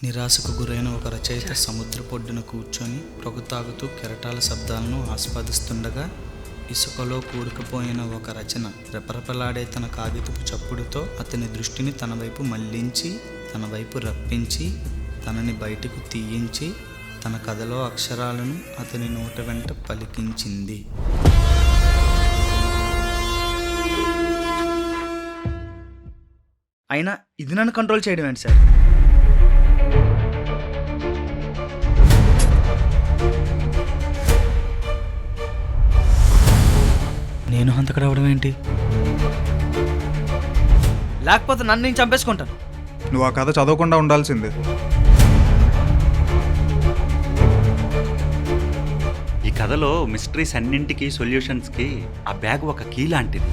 నిరాశకు గురైన ఒక రచయిత సముద్రపొడ్డున కూర్చొని పొగ తాగుతూ కెరటాల శబ్దాలను ఆస్వాదిస్తుండగా ఇసుకలో కూరుకుపోయిన ఒక రచన రెపరెపలాడే తన కాగితపు చప్పుడుతో అతని దృష్టిని తన వైపు మళ్లించి, తన వైపు రప్పించి, తనని బయటకు తీయించి, తన కథలో అక్షరాలను అతని నోట వెంట పలికించింది. అయినా ఇది నన్ను కంట్రోల్ చేయడం ఏంటి సార్? నేను హంతకుడు అవడం ఏంటి? లేకపోతే నన్ను నేను చంపేసుకుంటాను. నువ్వు ఆ కథ చదవకుండా ఉండాల్సిందే. ఈ కథలో మిస్టరీస్ అన్నింటికి సొల్యూషన్స్కి ఆ బ్యాగ్ ఒక కీ లాంటిది.